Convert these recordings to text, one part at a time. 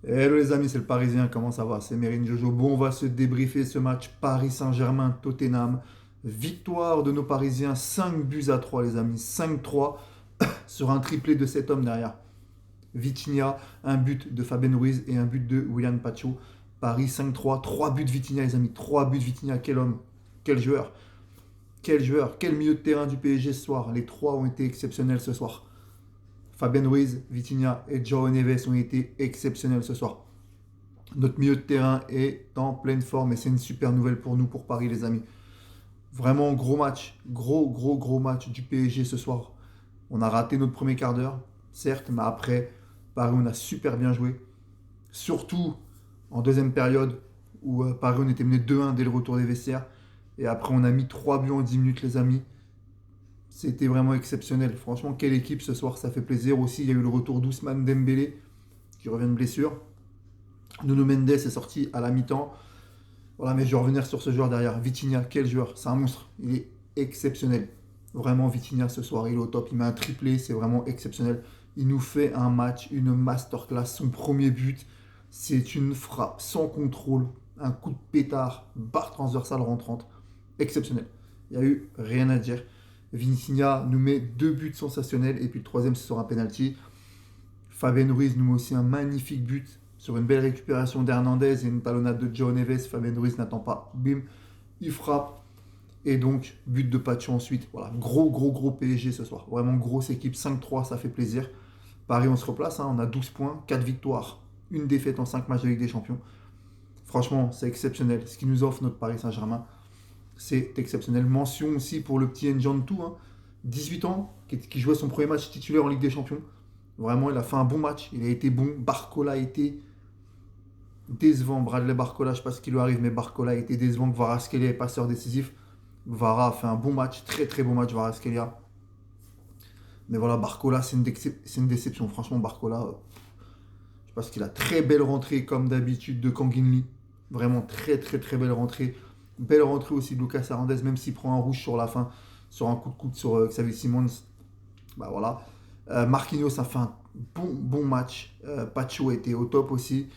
Hello les amis, c'est le Parisien, comment ça va? C'est Mérine Jojo. Bon, on va se débriefer ce match Paris Saint-Germain-Tottenham. Victoire de nos Parisiens, 5 buts à 3 les amis, 5-3 sur un triplé de cet homme derrière. Vitinha, un but de Fabien Ruiz et un but de Willian Pacho. Paris 5-3, 3 buts de Vitinha les amis, 3 buts de Vitinha, quel homme, quel joueur, quel joueur, quel milieu de terrain du PSG ce soir. Les trois ont été exceptionnels ce soir. Fabien Ruiz, Vitinha et Joao Neves ont été exceptionnels ce soir. Notre milieu de terrain est en pleine forme et c'est une super nouvelle pour nous, pour Paris, les amis. Vraiment gros match, gros match du PSG ce soir. On a raté notre premier quart d'heure, certes, mais après, Paris, on a super bien joué. Surtout en deuxième période où Paris, on était mené 2-1 dès le retour des vestiaires. Et après, on a mis 3 buts en 10 minutes, les amis. C'était vraiment exceptionnel. Franchement, quelle équipe ce soir, ça fait plaisir aussi. Il y a eu le retour d'Ousmane Dembélé qui revient de blessure. Nuno Mendes est sorti à la mi-temps. Voilà, mais je vais revenir sur ce joueur derrière. Vitinha, quel joueur? C'est un monstre. Il est exceptionnel. Vraiment, Vitinha ce soir, il est au top. Il met un triplé, c'est vraiment exceptionnel. Il nous fait un match, une masterclass. Son premier but, c'est une frappe sans contrôle. Un coup de pétard, barre transversale rentrante. Exceptionnel. Il n'y a eu rien à dire. Vitinha nous met deux buts sensationnels. Et puis le troisième, c'est sur un penalty. Fabien Ruiz nous met aussi un magnifique but sur une belle récupération d'Hernandez et une talonnade de Joao Neves. Fabien Ruiz n'attend pas. Bim, il frappe. Et donc, but de Pacho ensuite. Voilà, gros PSG ce soir. Vraiment grosse équipe. 5-3, ça fait plaisir. Paris, on se replace. Hein. On a 12 points, 4 victoires, une défaite en 5 matchs de Ligue des Champions. Franchement, c'est exceptionnel. Ce qui nous offre notre Paris Saint-Germain, c'est exceptionnel. Mention aussi pour le petit Njantou, hein, 18 ans, qui jouait son premier match titulaire en Ligue des Champions. Vraiment, il a fait un bon match. Il a été bon. Barcola a été décevant. Bradley Barcola, je ne sais pas ce qui lui arrive, mais Barcola a été décevant. Kvaratskhelia est passeur décisif. Vara a fait un bon match, très bon match, Kvaratskhelia. Mais voilà, Barcola, c'est une déception. Franchement, Barcola, je pense qu'il a très belle rentrée, comme d'habitude, de Kanginli. Vraiment très belle rentrée. Belle rentrée aussi de Lucas Hernandez, même s'il prend un rouge sur la fin, sur un coup de coude sur Xavier Simons. Bah voilà. Marquinhos a fait un bon match. Pacho a été au top aussi.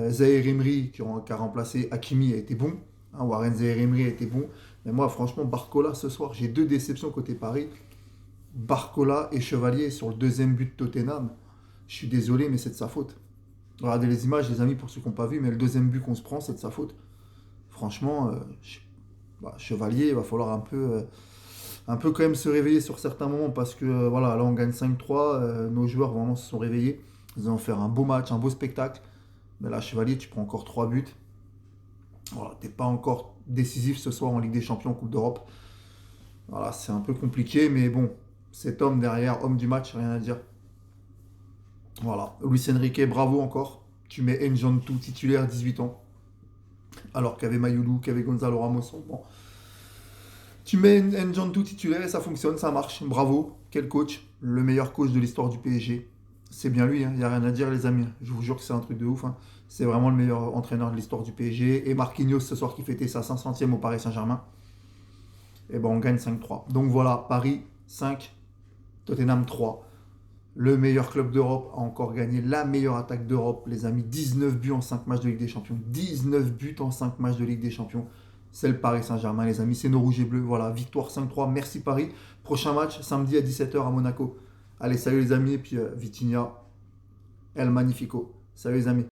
Zahir Emery, qui a remplacé Hakimi, a été bon. Hein, Warren Zahir Emery a été bon. Mais moi, franchement, Barcola, ce soir, j'ai deux déceptions côté Paris. Barcola et Chevalier sur le deuxième but de Tottenham. Je suis désolé, mais c'est de sa faute. Regardez les images, les amis, pour ceux qui n'ont pas vu, mais le deuxième but qu'on se prend, c'est de sa faute. Franchement, Chevalier, il va falloir un peu quand même se réveiller sur certains moments parce que voilà, là on gagne 5-3, nos joueurs vraiment se sont réveillés. Ils ont fait un beau match, un beau spectacle. Mais là, Chevalier, tu prends encore 3 buts. Voilà, t'es pas encore décisif ce soir en Ligue des Champions, Coupe d'Europe. Voilà, c'est un peu compliqué, mais bon, cet homme derrière, homme du match, rien à dire. Voilà, Luis Enrique, bravo encore. Tu mets Njantou titulaire, 18 ans. Alors qu'avec Mayoulou, qu'avec Gonzalo Ramos, bon. Tu mets Njantou titulaire et ça fonctionne, ça marche. Bravo, quel coach, le meilleur coach de l'histoire du PSG. C'est bien lui, il n'y a rien à dire les amis. Je vous jure que c'est un truc de ouf. Hein. C'est vraiment le meilleur entraîneur de l'histoire du PSG. Et Marquinhos ce soir qui fêtait sa 500e au Paris Saint-Germain. Et ben on gagne 5-3. Donc voilà, Paris 5, Tottenham 3. Le meilleur club d'Europe a encore gagné la meilleure attaque d'Europe, les amis. 19 buts en 5 matchs de Ligue des Champions. 19 buts en 5 matchs de Ligue des Champions. C'est le Paris Saint-Germain, les amis. C'est nos rouges et bleus. Voilà, victoire 5-3. Merci Paris. Prochain match, samedi à 17h à Monaco. Allez, salut les amis. Et puis Vitinha, El Magnifico. Salut les amis.